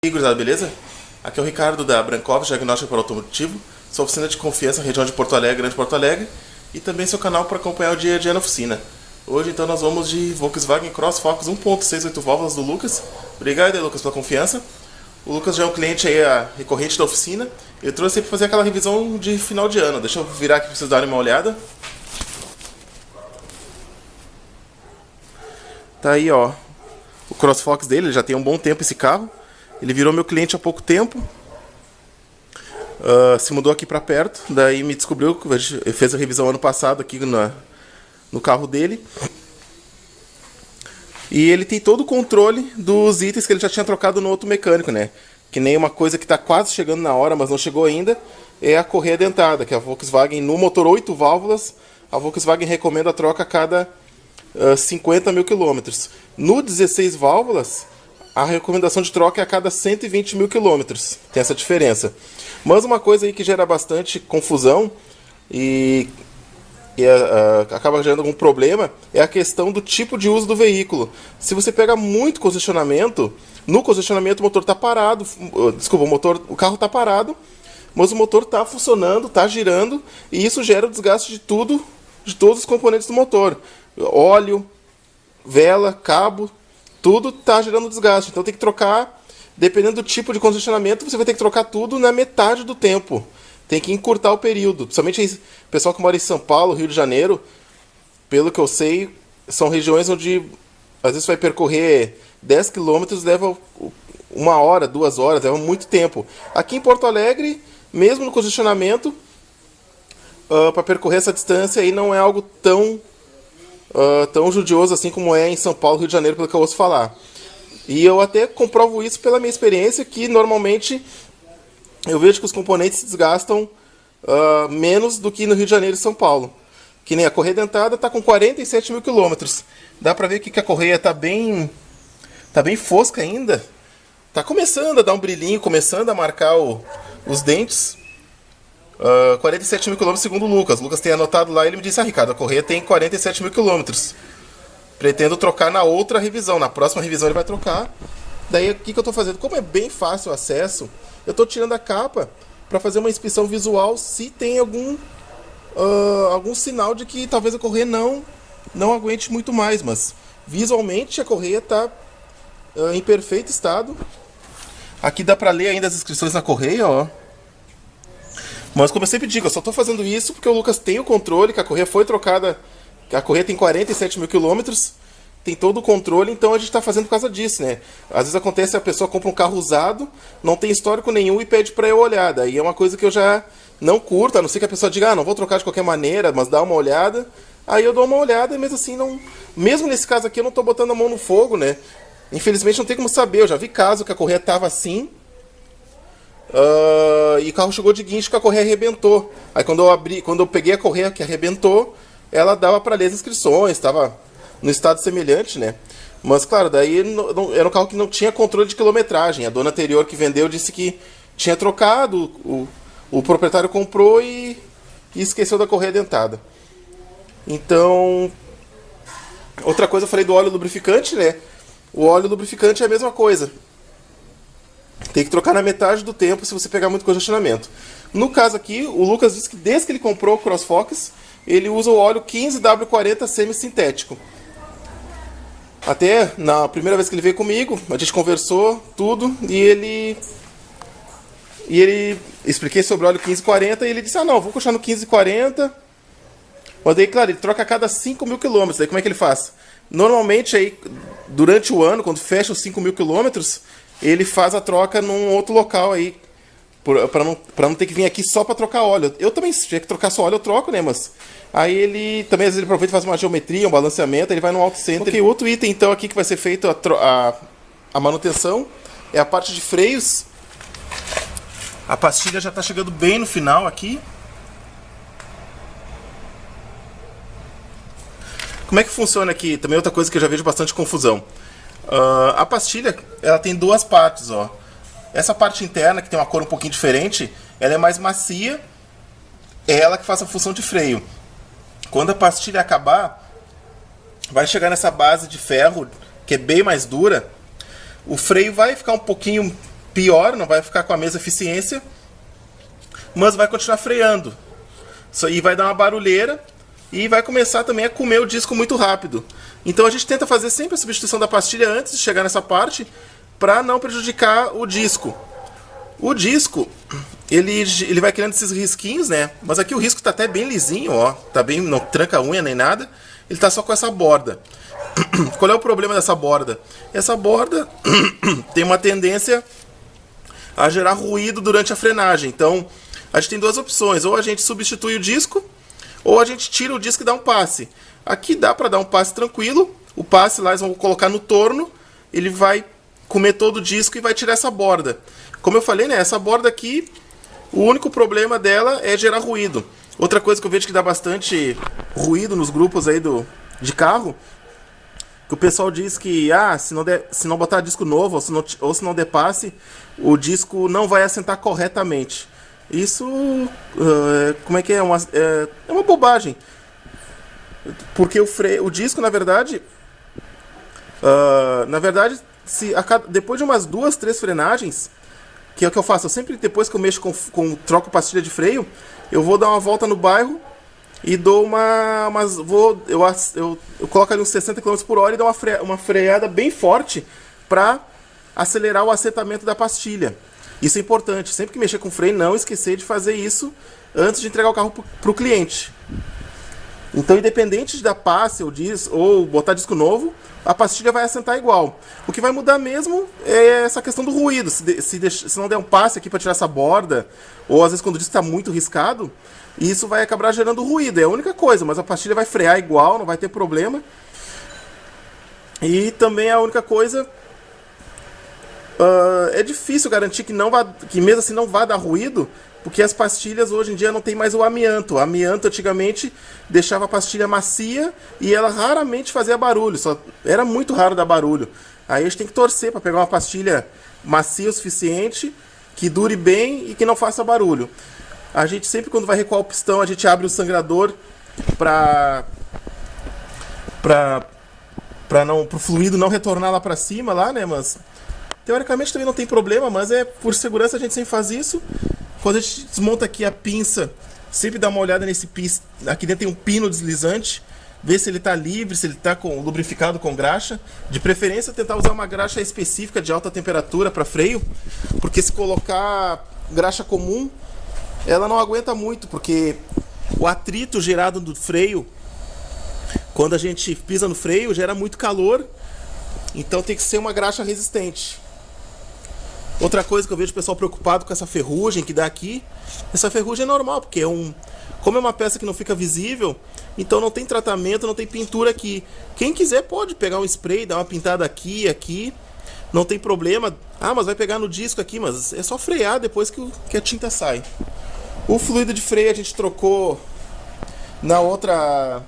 E aí, gurizada, beleza? Aqui é o Ricardo da Brancov, Diagnóstico para Automotivo, sua oficina de confiança na região de Porto Alegre, Grande Porto Alegre, e também seu canal para acompanhar o dia a dia na oficina. Hoje, então, nós vamos de Volkswagen CrossFocus 1.6 8 válvulas do Lucas. Obrigado aí, Lucas, pela confiança. O Lucas já é um cliente aí, recorrente da oficina. Eu trouxe aí para fazer aquela revisão de final de ano. Deixa eu virar aqui para vocês darem uma olhada. Tá aí, ó, o CrossFocus dele, ele já tem um bom tempo esse carro. Ele virou meu cliente há pouco tempo. Se mudou aqui pra perto. Daí me descobriu que ele fez a revisão ano passado aqui no carro dele. E ele tem todo o controle dos itens que ele já tinha trocado no outro mecânico, né? Que nem uma coisa que está quase chegando na hora, mas não chegou ainda, é a correia dentada, que a Volkswagen, no motor 8 válvulas, a Volkswagen recomenda a troca a cada 50 mil quilômetros. No 16 válvulas, a recomendação de troca é a cada 120 mil quilômetros. Tem essa diferença. Mas uma coisa aí que gera bastante confusão e acaba gerando algum problema é a questão do tipo de uso do veículo. Se você pega muito congestionamento, no congestionamento o motor está parado, o carro está parado, mas o motor está funcionando, está girando, e isso gera o desgaste de tudo, de todos os componentes do motor. Óleo, vela, cabo, tudo está gerando desgaste. Então tem que trocar, dependendo do tipo de congestionamento, você vai ter que trocar tudo na metade do tempo. Tem que encurtar o período. Principalmente o pessoal que mora em São Paulo, Rio de Janeiro, pelo que eu sei, são regiões onde às vezes vai percorrer 10 quilômetros, leva 1 hora, 2 horas, leva muito tempo. Aqui em Porto Alegre, mesmo no congestionamento, para percorrer essa distância aí não é algo tão judioso assim como é em São Paulo, Rio de Janeiro, pelo que eu ouço falar. E eu até comprovo isso pela minha experiência, que normalmente eu vejo que os componentes se desgastam menos do que no Rio de Janeiro e São Paulo. Que nem a correia dentada está com 47 mil quilômetros. Dá para ver que a correia está bem fosca ainda. Está começando a dar um brilhinho, começando a marcar os dentes. 47 mil quilômetros segundo o Lucas. O Lucas tem anotado lá e ele me disse: Ricardo, a correia tem 47 mil quilômetros. Pretendo trocar na outra revisão. Na próxima revisão ele vai trocar. Daí o que eu estou fazendo? Como é bem fácil o acesso, eu estou tirando a capa para fazer uma inspeção visual se tem algum sinal de que talvez a correia não aguente muito mais. Mas visualmente a correia está em perfeito estado. Aqui dá para ler ainda as inscrições na correia, ó. Mas como eu sempre digo, eu só estou fazendo isso porque o Lucas tem o controle, que a correia foi trocada, que a correia tem 47 mil quilômetros, tem todo o controle, então a gente está fazendo por causa disso, né? Às vezes acontece, a pessoa compra um carro usado, não tem histórico nenhum e pede para eu olhar. Daí é uma coisa que eu já não curto, a não ser que a pessoa diga: não vou trocar de qualquer maneira, mas dá uma olhada. Aí eu dou uma olhada e mesmo assim não... Mesmo nesse caso aqui eu não estou botando a mão no fogo, né? Infelizmente não tem como saber, eu já vi caso que a correia estava assim, e o carro chegou de guincho que a correia arrebentou. Aí quando eu peguei a correia que arrebentou, ela dava para ler as inscrições, estava no estado semelhante, né? Mas claro, daí era um carro que não tinha controle de quilometragem. A dona anterior que vendeu disse que tinha trocado, o proprietário comprou e esqueceu da correia dentada. Então, outra coisa, eu falei do óleo lubrificante, né? O óleo lubrificante é a mesma coisa. Tem que trocar na metade do tempo se você pegar muito congestionamento. No caso aqui, o Lucas disse que desde que ele comprou o CrossFocus, ele usa o óleo 15W40 semi-sintético. Até na primeira vez que ele veio comigo, a gente conversou tudo e ele expliquei sobre o óleo 1540 e ele disse: não, vou continuar no 1540. Mas daí, claro, ele troca a cada 5 mil quilômetros. Daí como é que ele faz? Normalmente, aí, durante o ano, quando fecha os 5 mil quilômetros, ele faz a troca num outro local aí, para não ter que vir aqui só para trocar óleo. Eu também, se tiver que trocar só óleo, eu troco, né? Mas aí ele também, às vezes, ele aproveita e faz uma geometria, um balanceamento, ele vai no auto center. Okay, outro item, então, aqui que vai ser feito a manutenção é a parte de freios. A pastilha já está chegando bem no final aqui. Como é que funciona aqui? Também outra coisa que eu já vejo bastante confusão. A pastilha, ela tem duas partes, ó. Essa parte interna, que tem uma cor um pouquinho diferente, ela é mais macia, é ela que faz a função de freio. Quando a pastilha acabar, vai chegar nessa base de ferro, que é bem mais dura, o freio vai ficar um pouquinho pior, não vai ficar com a mesma eficiência, mas vai continuar freando. Isso aí vai dar uma barulheira e vai começar também a comer o disco muito rápido. Então a gente tenta fazer sempre a substituição da pastilha antes de chegar nessa parte, para não prejudicar o disco. O disco, ele vai criando esses risquinhos, né? Mas aqui o risco está até bem lisinho, ó. Tá bem, não tranca a unha nem nada. Ele tá só com essa borda. Qual é o problema dessa borda? Essa borda tem uma tendência a gerar ruído durante a frenagem. Então, a gente tem duas opções. Ou a gente substitui o disco, ou a gente tira o disco e dá um passe. Aqui dá para dar um passe tranquilo. O passe lá eles vão colocar no torno. Ele vai comer todo o disco e vai tirar essa borda. Como eu falei, né? Essa borda aqui, o único problema dela é gerar ruído. Outra coisa que eu vejo que dá bastante ruído nos grupos aí de carro, que o pessoal diz que se não botar disco novo ou se não der passe, o disco não vai assentar corretamente. Isso, como é que é? É uma bobagem. Porque o disco, na verdade, depois de umas 2, 3 frenagens, que é o que eu faço, eu sempre, depois que eu mexo troco pastilha de freio, eu vou dar uma volta no bairro e dou eu coloco ali uns 60 km por hora e dou uma freada bem forte para acelerar o assentamento da pastilha. Isso é importante, sempre que mexer com freio, não esquecer de fazer isso antes de entregar o carro para o cliente. Então, independente de dar passe ou botar disco novo, a pastilha vai assentar igual. O que vai mudar mesmo é essa questão do ruído. Se não der um passe aqui para tirar essa borda, ou às vezes quando o disco está muito riscado, isso vai acabar gerando ruído. É a única coisa, mas a pastilha vai frear igual, não vai ter problema. E também a única coisa, é difícil garantir que mesmo assim não vai dar ruído, porque as pastilhas hoje em dia não tem mais o amianto. O amianto antigamente deixava a pastilha macia e ela raramente fazia barulho. Era muito raro dar barulho. Aí a gente tem que torcer para pegar uma pastilha macia o suficiente, que dure bem e que não faça barulho. A gente sempre, quando vai recuar o pistão, a gente abre o sangrador para o fluido não retornar lá para cima, lá, né? Mas teoricamente também não tem problema, mas por segurança a gente sempre faz isso. Quando a gente desmonta aqui a pinça, sempre dá uma olhada nesse piso. Aqui dentro tem um pino deslizante. Ver se ele está livre, se ele está lubrificado com graxa. De preferência, tentar usar uma graxa específica de alta temperatura para freio. Porque se colocar graxa comum, ela não aguenta muito. Porque o atrito gerado do freio, quando a gente pisa no freio, gera muito calor. Então tem que ser uma graxa resistente. Outra coisa que eu vejo o pessoal preocupado com essa ferrugem que dá aqui. Essa ferrugem é normal, porque como é uma peça que não fica visível, então não tem tratamento, não tem pintura aqui. Quem quiser pode pegar um spray, dar uma pintada aqui, não tem problema. Mas vai pegar no disco aqui, mas é só frear depois que a tinta sai. O fluido de freio a gente trocou na outra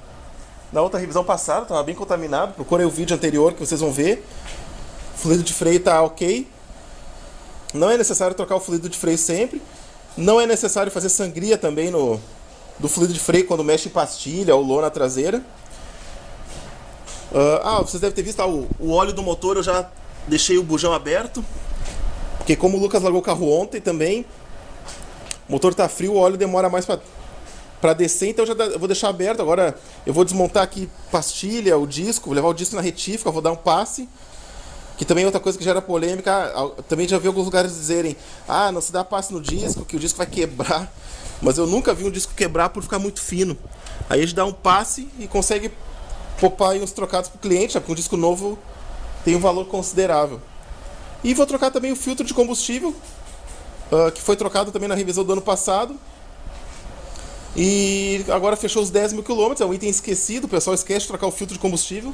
revisão passada, estava bem contaminado. Procurem o vídeo anterior que vocês vão ver. O fluido de freio está ok. Não é necessário trocar o fluido de freio sempre. Não é necessário fazer sangria também do fluido de freio quando mexe em pastilha ou lona traseira. Vocês devem ter visto o óleo do motor. Eu já deixei o bujão aberto, porque como o Lucas largou o carro ontem também, o motor está frio, o óleo demora mais para descer. Então eu vou deixar aberto. Agora eu vou desmontar aqui pastilha, o disco, vou levar o disco na retífica, vou dar um passe. Que também é outra coisa que gera polêmica. Também já vi alguns lugares dizerem: não se dá passe no disco, que o disco vai quebrar. Mas eu nunca vi um disco quebrar por ficar muito fino. Aí a gente dá um passe e consegue poupar aí uns trocados pro cliente, porque um disco novo tem um valor considerável. E vou trocar também o filtro de combustível, que foi trocado também na revisão do ano passado. E agora fechou os 10 mil quilômetros, é um item esquecido, o pessoal esquece de trocar o filtro de combustível.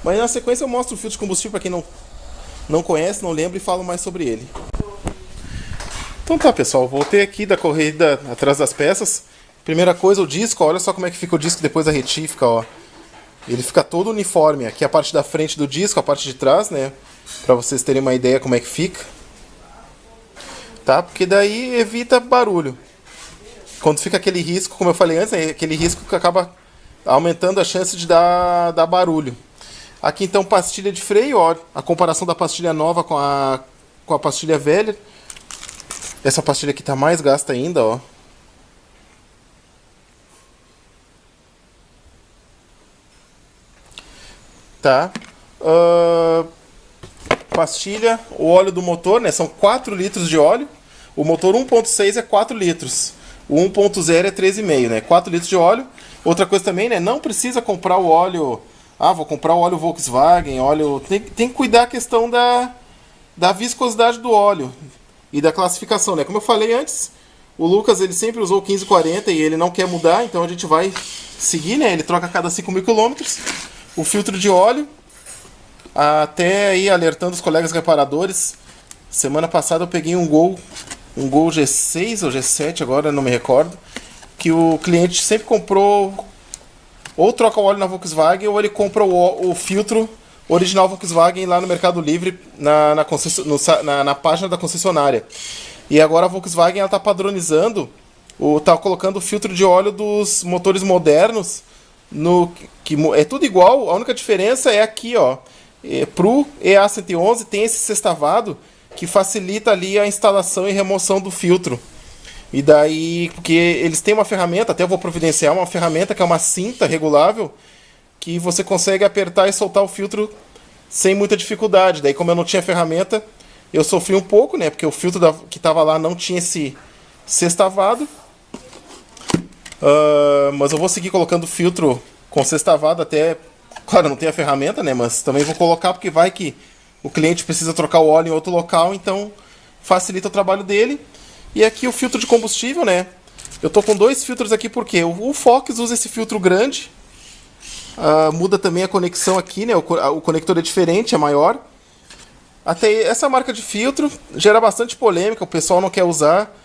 Mas na sequência eu mostro o filtro de combustível para quem não conhece, não lembra, e falo mais sobre ele. Então tá, pessoal, voltei aqui da corrida atrás das peças. Primeira coisa, o disco, olha só como é que fica o disco depois da retífica, ó. Ele fica todo uniforme. Aqui a parte da frente do disco, a parte de trás, né? Pra vocês terem uma ideia como é que fica. Tá? Porque daí evita barulho. Quando fica aquele risco, como eu falei antes, né? Aquele risco que acaba aumentando a chance de dar barulho. Aqui então pastilha de freio, ó, a comparação da pastilha nova com com a pastilha velha. Essa pastilha aqui tá mais gasta ainda, ó. Tá. Pastilha, o óleo do motor, né? São 4 litros de óleo. O motor 1.6 é 4 litros. O 1.0 é 3,5, né? 4 litros de óleo. Outra coisa também, né? Não precisa comprar o óleo... Ah, vou comprar o óleo Volkswagen, óleo... Tem que cuidar a questão da viscosidade do óleo e da classificação, né? Como eu falei antes, o Lucas ele sempre usou 1540 e ele não quer mudar, então a gente vai seguir, né? Ele troca a cada 5.000 quilômetros. O filtro de óleo, até aí alertando os colegas reparadores. Semana passada eu peguei um Gol G6 ou G7, agora não me recordo, que o cliente sempre comprou, ou troca o óleo na Volkswagen, ou ele compra o filtro original Volkswagen lá no Mercado Livre, na página da concessionária. E agora a Volkswagen está padronizando, está colocando o filtro de óleo dos motores modernos, que é tudo igual, a única diferença é aqui, ó. Pro EA111 tem esse sextavado que facilita ali a instalação e remoção do filtro. E daí, porque eles têm uma ferramenta, até eu vou providenciar uma ferramenta que é uma cinta regulável, que você consegue apertar e soltar o filtro sem muita dificuldade. Daí, como eu não tinha ferramenta, eu sofri um pouco, né? Porque o filtro que estava lá não tinha esse sextavado. Mas eu vou seguir colocando filtro com sextavado até... Claro, não tem a ferramenta, né? Mas também vou colocar porque vai que o cliente precisa trocar o óleo em outro local, então facilita o trabalho dele. E aqui o filtro de combustível, né? Eu tô com 2 filtros aqui porque o Fox usa esse filtro grande. Muda também a conexão aqui, né? O conector é diferente, é maior. Até essa marca de filtro gera bastante polêmica, o pessoal não quer usar.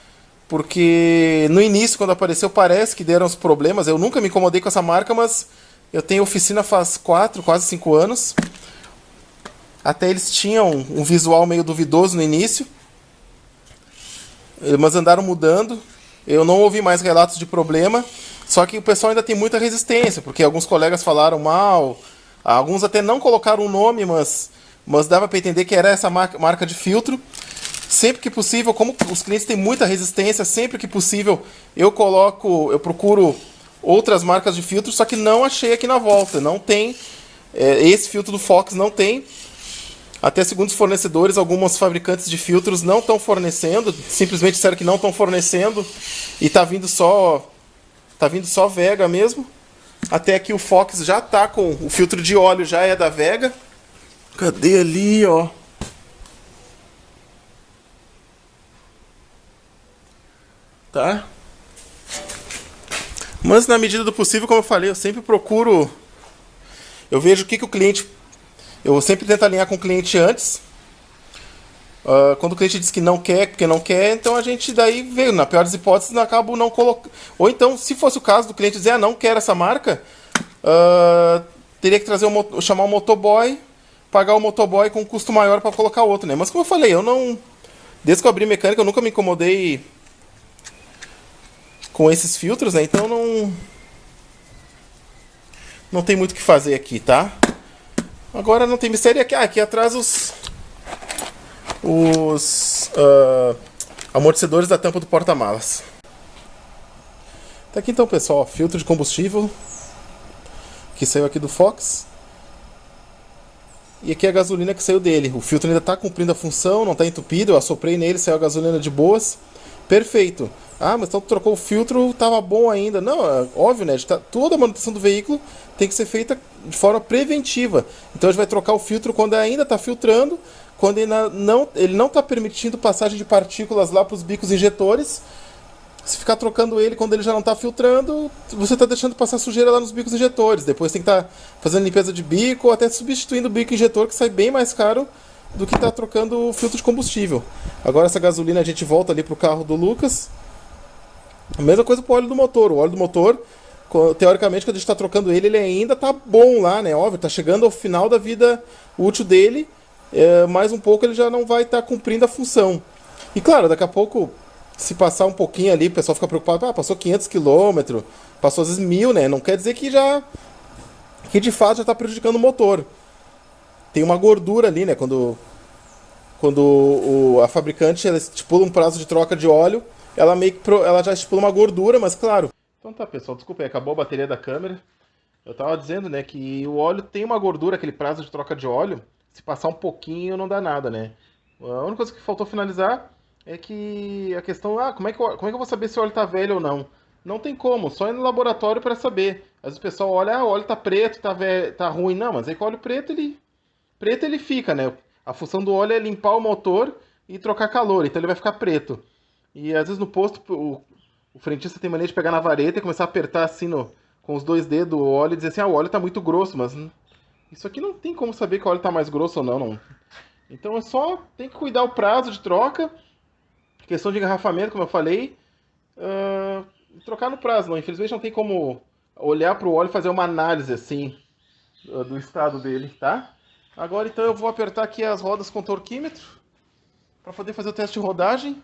Porque no início, quando apareceu, parece que deram os problemas. Eu nunca me incomodei com essa marca, mas eu tenho oficina faz 4, quase 5 anos. Até eles tinham um visual meio duvidoso no início. Mas andaram mudando. Eu não ouvi mais relatos de problema. Só que o pessoal ainda tem muita resistência, porque alguns colegas falaram mal. Alguns até não colocaram o nome, mas dava para entender que era essa marca de filtro. Sempre que possível, como os clientes têm muita resistência, sempre que possível eu procuro outras marcas de filtro, só que não achei aqui na volta. Não tem. Esse filtro do Fox não tem. Até segundo os fornecedores, alguns fabricantes de filtros não estão fornecendo, simplesmente disseram que não estão fornecendo e tá vindo só Vega mesmo. Até aqui o Fox já tá com o filtro de óleo, já é da Vega. Cadê ali, ó? Tá? Mas na medida do possível, como eu falei, eu sempre procuro... Eu vejo o que o cliente... Eu sempre tento alinhar com o cliente antes. Quando o cliente diz que não quer, porque não quer, então a gente daí vê, na pior das hipóteses, acabo não colocando. Ou então, se fosse o caso do cliente dizer, não quero essa marca, teria que chamar um motoboy, pagar o motoboy com um custo maior para colocar outro, né? Mas como eu falei, eu não... Desde que eu abri mecânica, eu nunca me incomodei com esses filtros, né? Então não tem muito o que fazer aqui, tá? Agora não tem mistério. Aqui atrás os amortecedores da tampa do porta-malas. Tá aqui então, pessoal, filtro de combustível que saiu aqui do Fox. E aqui a gasolina que saiu dele. O filtro ainda está cumprindo a função, não está entupido. Eu assoprei nele, saiu a gasolina de boas. Perfeito. Mas então tu trocou o filtro, estava bom ainda. Não, é óbvio, né? Toda a manutenção do veículo tem que ser feita de forma preventiva. Então a gente vai trocar o filtro quando ainda está filtrando, quando ele não está permitindo passagem de partículas lá para os bicos injetores. Se ficar trocando ele quando ele já não está filtrando, você está deixando passar sujeira lá nos bicos injetores. Depois tem que estar fazendo limpeza de bico ou até substituindo o bico injetor, que sai bem mais caro do que está trocando o filtro de combustível. Agora essa gasolina a gente volta ali para o carro do Lucas. A mesma coisa para o óleo do motor. O óleo do motor, teoricamente, quando a gente está trocando ele ainda está bom lá, né? Óbvio, está chegando ao final da vida útil dele. Mais um pouco ele já não vai estar cumprindo a função. E claro, daqui a pouco, se passar um pouquinho ali, o pessoal fica preocupado. Passou 500 km, passou às vezes 1000, né? Não quer dizer que de fato já está prejudicando o motor. Tem uma gordura ali, né? Quando quando a fabricante ela estipula um prazo de troca de óleo, ela meio que ela já estipula uma gordura, mas claro. Então tá, pessoal, desculpa aí, acabou a bateria da câmera. Eu tava dizendo, né, que o óleo tem uma gordura, aquele prazo de troca de óleo, se passar um pouquinho não dá nada, né? A única coisa que faltou finalizar é que a questão, como é que eu vou saber se o óleo tá velho ou não? Não tem como, só ir no laboratório para saber. Às vezes o pessoal olha, o óleo tá preto, tá velho, tá ruim. Não, mas aí com o óleo preto ele fica, né? A função do óleo é limpar o motor e trocar calor, então ele vai ficar preto. E às vezes no posto o frentista tem mania de pegar na vareta e começar a apertar assim com os dois dedos o óleo e dizer assim, o óleo tá muito grosso, mas isso aqui não tem como saber que o óleo tá mais grosso ou não, não. Então é só, tem que cuidar o prazo de troca, questão de engarrafamento, como eu falei, trocar no prazo, não. Infelizmente não tem como olhar para o óleo e fazer uma análise assim do estado dele, tá? Agora então eu vou apertar aqui as rodas com torquímetro para poder fazer o teste de rodagem.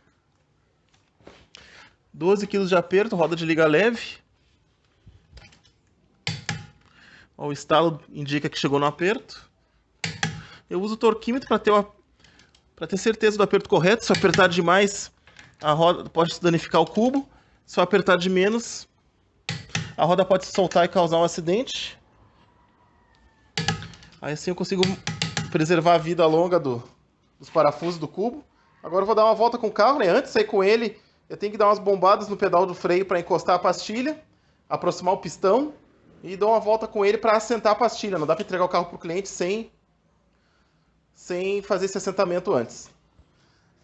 12 kg de aperto, roda de liga leve. Ó, o estalo indica que chegou no aperto. Eu uso o torquímetro para ter certeza do aperto correto. Se eu apertar demais, a roda pode danificar o cubo. Se eu apertar de menos, a roda pode se soltar e causar um acidente. Aí assim eu consigo preservar a vida longa dos parafusos do cubo. Agora eu vou dar uma volta com o carro, né? Antes de sair com ele, eu tenho que dar umas bombadas no pedal do freio para encostar a pastilha, aproximar o pistão e dar uma volta com ele para assentar a pastilha. Não dá para entregar o carro para o cliente sem fazer esse assentamento antes.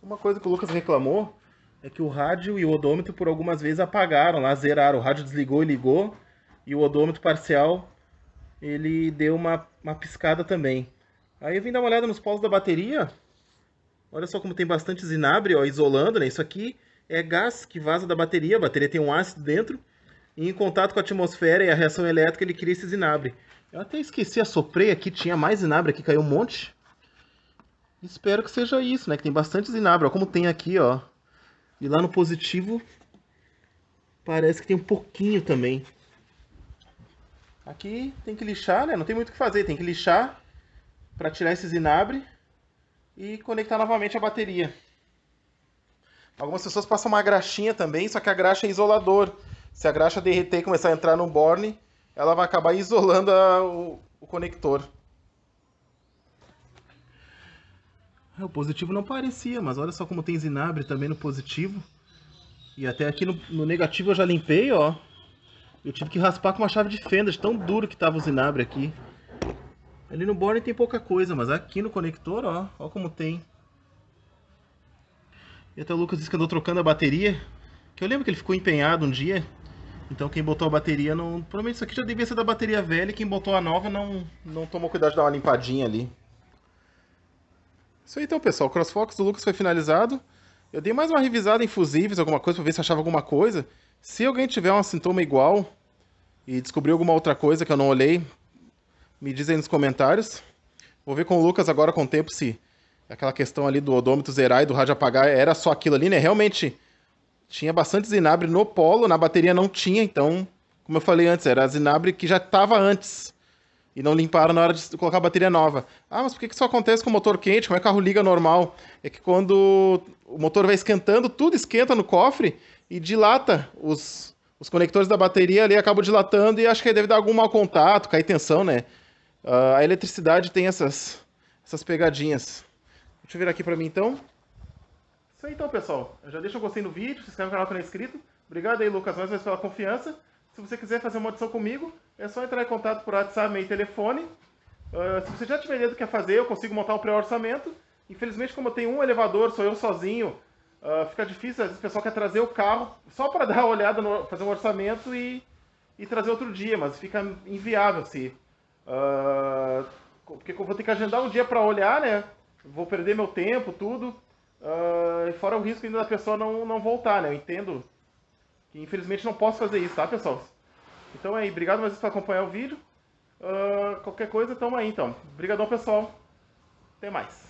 Uma coisa que o Lucas reclamou é que o rádio e o odômetro por algumas vezes apagaram, lá zeraram. O rádio desligou e ligou e o odômetro parcial ele deu uma piscada também. Aí eu vim dar uma olhada nos polos da bateria. Olha só como tem bastante zinabre, ó, isolando, né? Isso aqui é gás que vaza da bateria. A bateria tem um ácido dentro. E em contato com a atmosfera e a reação elétrica, ele cria esse zinabre. Eu até esqueci, assoprei aqui, tinha mais zinabre aqui, caiu um monte. Espero que seja isso, né? Que tem bastante zinabre, ó, como tem aqui, ó. E lá no positivo, parece que tem um pouquinho também. Aqui tem que lixar, né? Não tem muito o que fazer, tem que lixar para tirar esse zinabre e conectar novamente a bateria. Algumas pessoas passam uma graxinha também, só que a graxa é isolador. Se a graxa derreter e começar a entrar no borne, ela vai acabar isolando o conector. O positivo não parecia, mas olha só como tem zinabre também no positivo. E até aqui no negativo eu já limpei, ó. Eu tive que raspar com uma chave de fenda, de tão duro que tava o zinabre aqui. Ali no borne tem pouca coisa, mas aqui no conector, ó como tem. E até o Lucas disse que andou trocando a bateria, que eu lembro que ele ficou empenhado um dia. Então quem botou a bateria não... Provavelmente isso aqui já devia ser da bateria velha e quem botou a nova não tomou cuidado de dar uma limpadinha ali. Isso aí então, pessoal. O CrossFox do Lucas foi finalizado. Eu dei mais uma revisada em fusíveis, alguma coisa, pra ver se achava alguma coisa. Se alguém tiver um sintoma igual e descobrir alguma outra coisa que eu não olhei, me diz aí nos comentários. Vou ver com o Lucas agora com o tempo se aquela questão ali do odômetro zerar e do rádio apagar era só aquilo ali, né? Realmente tinha bastante zinabre no polo, na bateria não tinha, então, como eu falei antes, era zinabre que já estava antes. E não limparam na hora de colocar a bateria nova. Ah, mas por que isso acontece com o motor quente? Como é que o carro liga normal? É que quando o motor vai esquentando, tudo esquenta no cofre e dilata os conectores da bateria ali, acabam dilatando e acho que deve dar algum mau contato, cair tensão, né? A eletricidade tem essas pegadinhas. Deixa eu virar aqui pra mim então. Isso aí então, pessoal. Já deixa o gostei no vídeo, se inscreve no canal se não é inscrito. Obrigado aí, Lucas, mais uma vez pela confiança. Se você quiser fazer uma audição comigo, é só entrar em contato por WhatsApp, e telefone. Se você já tiver ideia do que fazer, eu consigo montar um pré-orçamento. Infelizmente, como eu tenho um elevador, sou eu sozinho, fica difícil. Às vezes o pessoal quer trazer o carro só para dar uma olhada, fazer um orçamento e trazer outro dia, mas fica inviável se... porque eu vou ter que agendar um dia para olhar, né? Vou perder meu tempo, tudo. E fora o risco ainda da pessoa não voltar, né? Eu entendo que infelizmente não posso fazer isso, tá, pessoal? Então é aí, obrigado mais uma vez por acompanhar o vídeo. Qualquer coisa, tamo aí então. Obrigadão, pessoal. Até mais.